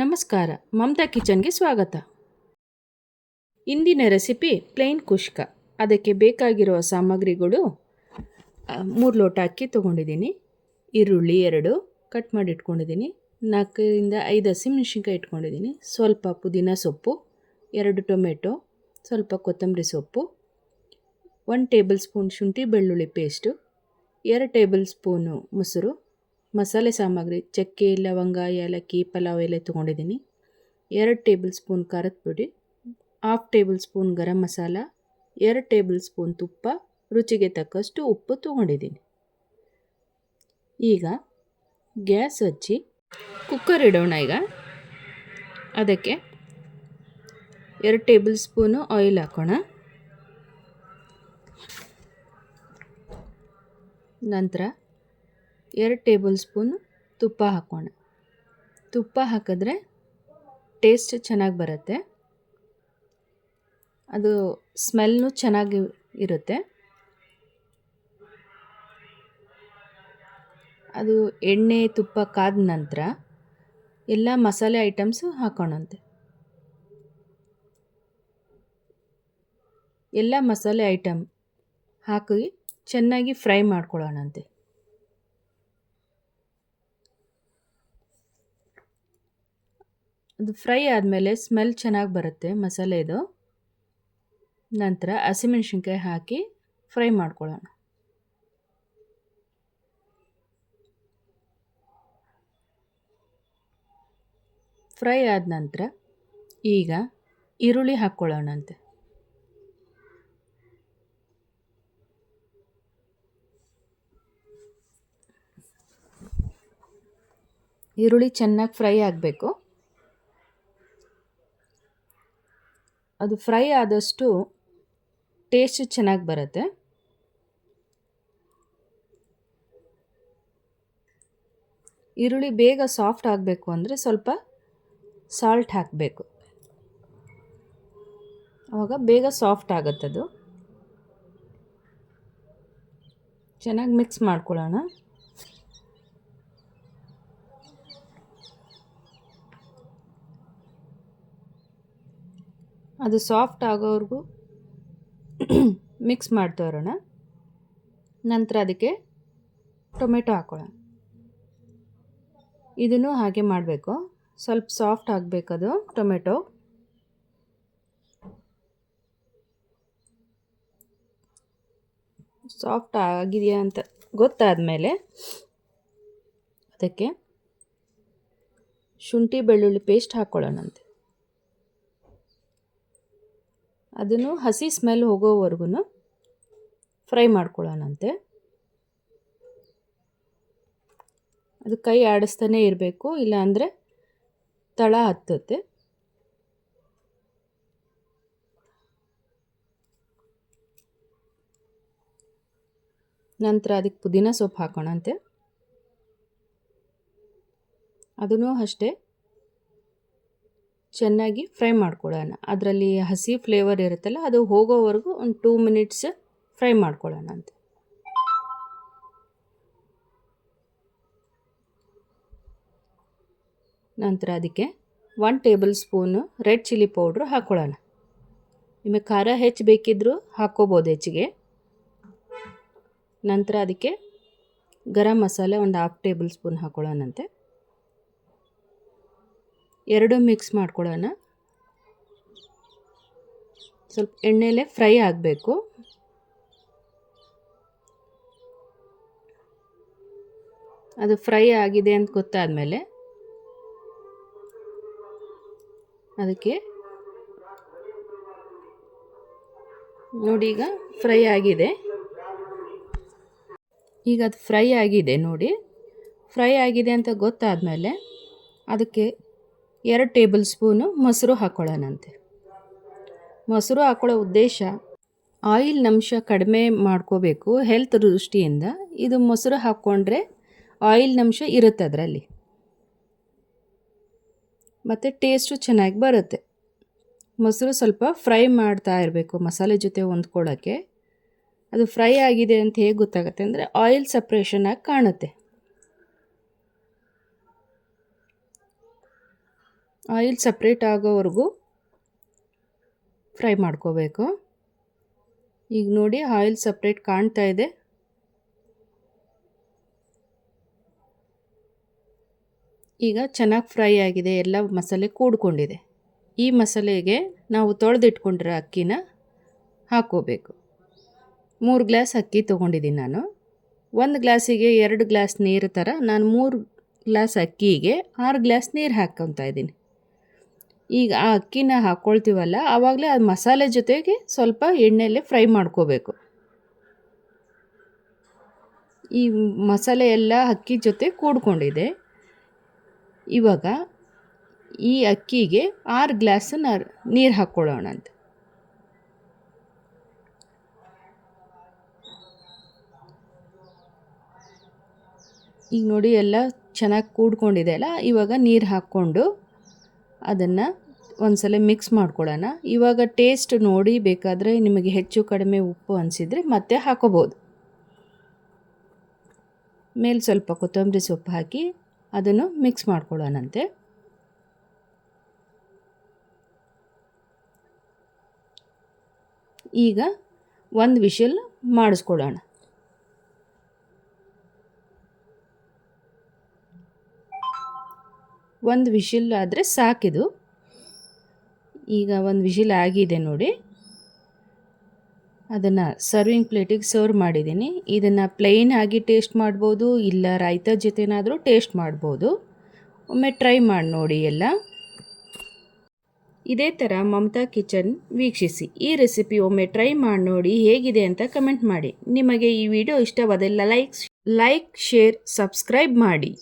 ನಮಸ್ಕಾರ, ಮಮತಾ ಕಿಚನ್ಗೆ ಸ್ವಾಗತ. ಇಂದಿನ ರೆಸಿಪಿ ಪ್ಲೇನ್ ಕುಷ್ಕ. ಅದಕ್ಕೆ ಬೇಕಾಗಿರುವ ಸಾಮಗ್ರಿಗಳು 3 ಲೋಟ ಅಕ್ಕಿ ತೊಗೊಂಡಿದ್ದೀನಿ, ಈರುಳ್ಳಿ 2 ಕಟ್ ಮಾಡಿ ಇಟ್ಕೊಂಡಿದ್ದೀನಿ, 4ರಿಂದ 5 ಹಸಿಮೆಣಸಿನ್ಕಾಯಿ ಇಟ್ಕೊಂಡಿದ್ದೀನಿ, ಸ್ವಲ್ಪ ಪುದೀನ ಸೊಪ್ಪು, 2 ಟೊಮೆಟೊ, ಸ್ವಲ್ಪ ಕೊತ್ತಂಬರಿ ಸೊಪ್ಪು, 1 ಟೇಬಲ್ ಸ್ಪೂನ್ ಶುಂಠಿ ಬೆಳ್ಳುಳ್ಳಿ ಪೇಸ್ಟು, 2 ಟೇಬಲ್ ಸ್ಪೂನು ಮೊಸರು, ಮಸಾಲೆ ಸಾಮಗ್ರಿ ಚಕ್ಕೆ, ಲವಂಗ, ಏಲಕ್ಕಿ, ಪಲಾವ್ ಎಲೆ ತೊಗೊಂಡಿದ್ದೀನಿ, 2 ಟೇಬಲ್ ಸ್ಪೂನ್ ಖಾರದ ಪುಡಿ, 1/2 table spoon garam masala, 2 table spoon ತುಪ್ಪ, ರುಚಿಗೆ ತಕ್ಕಷ್ಟು ಉಪ್ಪು ತೊಗೊಂಡಿದ್ದೀನಿ. ಈಗ ಗ್ಯಾಸ್ ಹಚ್ಚಿ ಕುಕ್ಕರ್ ಇಡೋಣ. ಈಗ ಅದಕ್ಕೆ 2 ಟೇಬಲ್ ಸ್ಪೂನು ಆಯಿಲ್ ಹಾಕೋಣ. ನಂತರ 2 ಟೇಬಲ್ ಸ್ಪೂನ್ ತುಪ್ಪ ಹಾಕೋಣ. ತುಪ್ಪ ಹಾಕಿದ್ರೆ ಟೇಸ್ಟ್ ಚೆನ್ನಾಗಿ ಬರುತ್ತೆ, ಅದು ಸ್ಮೆಲ್ನು ಚೆನ್ನಾಗಿ ಇರುತ್ತೆ. ಅದು ಎಣ್ಣೆ ತುಪ್ಪ ಕಾದ ನಂತರ ಎಲ್ಲ ಮಸಾಲೆ ಐಟಮ್ಸು ಹಾಕೋಣಂತೆ. ಎಲ್ಲ ಮಸಾಲೆ ಐಟಮ್ ಹಾಕಿ ಚೆನ್ನಾಗಿ ಫ್ರೈ ಮಾಡ್ಕೊಳ್ಳೋಣಂತೆ. ಅದು ಫ್ರೈ ಆದಮೇಲೆ ಸ್ಮೆಲ್ ಚೆನ್ನಾಗಿ ಬರುತ್ತೆ ಮಸಾಲೆದು. ನಂತರ ಹಸಿಮೆಣಸಿನ್ಕಾಯಿ ಹಾಕಿ ಫ್ರೈ ಮಾಡ್ಕೊಳ್ಳೋಣ. ಫ್ರೈ ಆದ ನಂತರ ಈಗ ಈರುಳ್ಳಿ ಹಾಕ್ಕೊಳ್ಳೋಣಂತೆ. ಈರುಳ್ಳಿ ಚೆನ್ನಾಗಿ ಫ್ರೈ ಆಗಬೇಕು. ಅದು ಫ್ರೈ ಆದಷ್ಟು ಟೇಸ್ಟ್ ಚೆನ್ನಾಗಿ ಬರುತ್ತೆ. ಈರುಳ್ಳಿ ಬೇಗ ಸಾಫ್ಟ್ ಆಗಬೇಕು ಅಂದರೆ ಸ್ವಲ್ಪ ಸಾಲ್ಟ್ ಹಾಕಬೇಕು, ಆವಾಗ ಬೇಗ ಸಾಫ್ಟ್ ಆಗುತ್ತದು. ಚೆನ್ನಾಗಿ ಮಿಕ್ಸ್ ಮಾಡ್ಕೊಳ್ಳೋಣ. ಅದು ಸಾಫ್ಟ್ ಆಗೋವರೆಗೂ ಮಿಕ್ಸ್ ಮಾಡ್ತಾ ಇರೋಣ. ನಂತರ ಅದಕ್ಕೆ ಟೊಮೆಟೊ ಹಾಕೊಳ್ಳೋಣ. ಇದನ್ನು ಹಾಗೆ ಮಾಡಬೇಕು, ಸ್ವಲ್ಪ ಸಾಫ್ಟ್ ಆಗಬೇಕದು ಟೊಮೆಟೊ. ಸಾಫ್ಟ್ ಆಗಿದೆಯಾ ಅಂತ ಗೊತ್ತಾದ ಮೇಲೆ ಅದಕ್ಕೆ ಶುಂಠಿ ಬೆಳ್ಳುಳ್ಳಿ ಪೇಸ್ಟ್ ಹಾಕ್ಕೊಳ್ಳೋಣಂತೆ. ಅದನ್ನು ಹಸಿ ಸ್ಮೆಲ್ ಹೋಗೋವರೆಗೂ ಫ್ರೈ ಮಾಡ್ಕೊಳ್ಳೋಣಂತೆ. ಅದು ಕೈ ಆಡಿಸ್ತಾನೆ ಇರಬೇಕು, ಇಲ್ಲಾಂದರೆ ತಳ ಹತ್ತುತ್ತೆ. ನಂತರ ಅದಕ್ಕೆ ಪುದೀನ ಸೊಪ್ಪು ಹಾಕೋಣಂತೆ. ಅದನ್ನು ಅಷ್ಟೇ ಚೆನ್ನಾಗಿ ಫ್ರೈ ಮಾಡ್ಕೊಳ್ಳೋಣ. ಅದರಲ್ಲಿ ಹಸಿ ಫ್ಲೇವರ್ ಇರುತ್ತಲ್ಲ, ಅದು ಹೋಗೋವರೆಗೂ ಒಂದು 2 ಮಿನಿಟ್ಸ್ ಫ್ರೈ ಮಾಡ್ಕೊಳ್ಳೋಣ ಅಂತೆ. ನಂತರ ಅದಕ್ಕೆ 1 table spoon red chilli powder ಹಾಕ್ಕೊಳ್ಳೋಣ. ನಿಮಗೆ ಖಾರ ಹೆಚ್ಚು ಬೇಕಿದ್ದರೂ ಹಾಕ್ಕೋಬೋದು ಹೆಚ್ಚಿಗೆ. ನಂತರ ಅದಕ್ಕೆ ಗರಂ ಮಸಾಲೆ ಒಂದು 1/2 ಟೇಬಲ್ ಸ್ಪೂನ್ ಹಾಕ್ಕೊಳ್ಳೋಣಂತೆ. 2 ಮಿಕ್ಸ್ ಮಾಡ್ಕೊಳ್ಳೋಣ. ಸ್ವಲ್ಪ ಎಣ್ಣೆಲೇ ಫ್ರೈ ಆಗಬೇಕು. ಅದು ಫ್ರೈ ಆಗಿದೆ ಅಂತ ಗೊತ್ತಾದಮೇಲೆ ಅದಕ್ಕೆ ನೋಡಿ, ಈಗ ಫ್ರೈ ಆಗಿದೆ. ಈಗ ಅದು ಫ್ರೈ ಆಗಿದೆ ನೋಡಿ. ಫ್ರೈ ಆಗಿದೆ ಅಂತ ಗೊತ್ತಾದಮೇಲೆ ಅದಕ್ಕೆ 2 ಟೇಬಲ್ ಸ್ಪೂನು ಮೊಸರು ಹಾಕ್ಕೊಳ್ಳೋಣಂತೆ. ಮೊಸರು ಹಾಕ್ಕೊಳ್ಳೋ ಉದ್ದೇಶ ಆಯಿಲ್ ಅಂಶ ಕಡಿಮೆ ಮಾಡ್ಕೋಬೇಕು ಹೆಲ್ತ್ ದೃಷ್ಟಿಯಿಂದ. ಇದು ಮೊಸರು ಹಾಕ್ಕೊಂಡ್ರೆ ಆಯಿಲ್ ಅಂಶ ಇರುತ್ತೆ ಅದರಲ್ಲಿ, ಮತ್ತು ಟೇಸ್ಟು ಚೆನ್ನಾಗಿ ಬರುತ್ತೆ. ಮೊಸರು ಸ್ವಲ್ಪ ಫ್ರೈ ಮಾಡ್ತಾ ಇರಬೇಕು ಮಸಾಲೆ ಜೊತೆ ಹೊಂದ್ಕೊಳ್ಳೋಕ್ಕೆ. ಅದು ಫ್ರೈ ಆಗಿದೆ ಅಂತ ಹೇಗೆ ಗೊತ್ತಾಗುತ್ತೆ ಅಂದರೆ ಆಯಿಲ್ ಸಪ್ರೇಷನ್ ಆಗಿ ಕಾಣುತ್ತೆ. ಆಯಿಲ್ ಸಪ್ರೇಟ್ ಆಗೋವರೆಗೂ ಫ್ರೈ ಮಾಡ್ಕೋಬೇಕು. ಈಗ ನೋಡಿ ಆಯಿಲ್ ಸಪ್ರೇಟ್ ಕಾಣ್ತಾ ಇದೆ. ಈಗ ಚೆನ್ನಾಗಿ ಫ್ರೈ ಆಗಿದೆ, ಎಲ್ಲ ಮಸಾಲೆ ಕೂಡ್ಕೊಂಡಿದೆ. ಈ ಮಸಾಲೆಗೆ ನಾವು ತೊಳೆದಿಟ್ಕೊಂಡಿರೋ ಅಕ್ಕಿನ ಹಾಕ್ಕೋಬೇಕು. 3 ಗ್ಲಾಸ್ ಅಕ್ಕಿ ತೊಗೊಂಡಿದ್ದೀನಿ ನಾನು. 1 ಗ್ಲಾಸಿಗೆ 2 ಗ್ಲಾಸ್ ನೀರು ಥರ ನಾನು 3 ಗ್ಲಾಸ್ ಅಕ್ಕಿಗೆ 6 ಗ್ಲಾಸ್ ನೀರು ಹಾಕ್ಕೊತಾ ಇದ್ದೀನಿ. ಈಗ ಆ ಅಕ್ಕಿನ ಹಾಕ್ಕೊಳ್ತೀವಲ್ಲ, ಆವಾಗಲೇ ಅದು ಮಸಾಲೆ ಜೊತೆಗೆ ಸ್ವಲ್ಪ ಎಣ್ಣೆಯಲ್ಲೇ ಫ್ರೈ ಮಾಡ್ಕೋಬೇಕು. ಈ ಮಸಾಲೆ ಎಲ್ಲ ಅಕ್ಕಿ ಜೊತೆ ಕೂಡ್ಕೊಂಡಿದೆ. ಇವಾಗ ಈ ಅಕ್ಕಿಗೆ 6 ಗ್ಲಾಸ್ ನೀರು ಹಾಕ್ಕೊಳ್ಳೋಣ ಅಂತ. ಈಗ ನೋಡಿ ಎಲ್ಲ ಚೆನ್ನಾಗಿ ಕೂಡ್ಕೊಂಡಿದೆ ಅಲ್ಲ, ಇವಾಗ ನೀರು ಹಾಕ್ಕೊಂಡು ಅದನ್ನು ಒಂದ್ಸಲ ಮಿಕ್ಸ್ ಮಾಡ್ಕೊಳ್ಳೋಣ. ಇವಾಗ ಟೇಸ್ಟ್ ನೋಡಿ ಬೇಕಾದರೆ ನಿಮಗೆ ಹೆಚ್ಚು ಕಡಿಮೆ ಉಪ್ಪು ಅನಿಸಿದರೆ ಮತ್ತೆ ಹಾಕೋಬೋದು. ಮೇಲೆ ಸ್ವಲ್ಪ ಕೊತ್ತಂಬರಿ ಸೊಪ್ಪು ಹಾಕಿ ಅದನ್ನು ಮಿಕ್ಸ್ ಮಾಡ್ಕೊಳ್ಳೋಣಂತೆ. ಈಗ 1 ವಿಷಲ್ ಮಾಡಿಸ್ಕೊಳ್ಳೋಣ. ಒಂದು ವಿಷಿಲ್ ಆದರೆ ಸಾಕಿದು. ಈಗ 1 ವಿಷಿಲ್ ಆಗಿದೆ ನೋಡಿ. ಅದನ್ನು ಸರ್ವಿಂಗ್ ಪ್ಲೇಟಿಗೆ ಸರ್ವ್ ಮಾಡಿದ್ದೀನಿ. ಇದನ್ನು ಪ್ಲೇನ್ ಆಗಿ ಟೇಸ್ಟ್ ಮಾಡ್ಬೋದು, ಇಲ್ಲ ರಾಯ್ತ ಜೊತೆನಾದರೂ ಟೇಸ್ಟ್ ಮಾಡ್ಬೋದು. ಒಮ್ಮೆ ಟ್ರೈ ಮಾಡಿ ನೋಡಿ ಎಲ್ಲ. ಇದೇ ಥರ ಮಮತಾ ಕಿಚನ್ ವೀಕ್ಷಿಸಿ. ಈ ರೆಸಿಪಿ ಒಮ್ಮೆ ಟ್ರೈ ಮಾಡಿ ನೋಡಿ ಹೇಗಿದೆ ಅಂತ ಕಮೆಂಟ್ ಮಾಡಿ. ನಿಮಗೆ ಈ ವಿಡಿಯೋ ಇಷ್ಟವಾದಲ್ಲಿ ಲೈಕ್, ಶೇರ್, ಸಬ್ಸ್ಕ್ರೈಬ್ ಮಾಡಿ.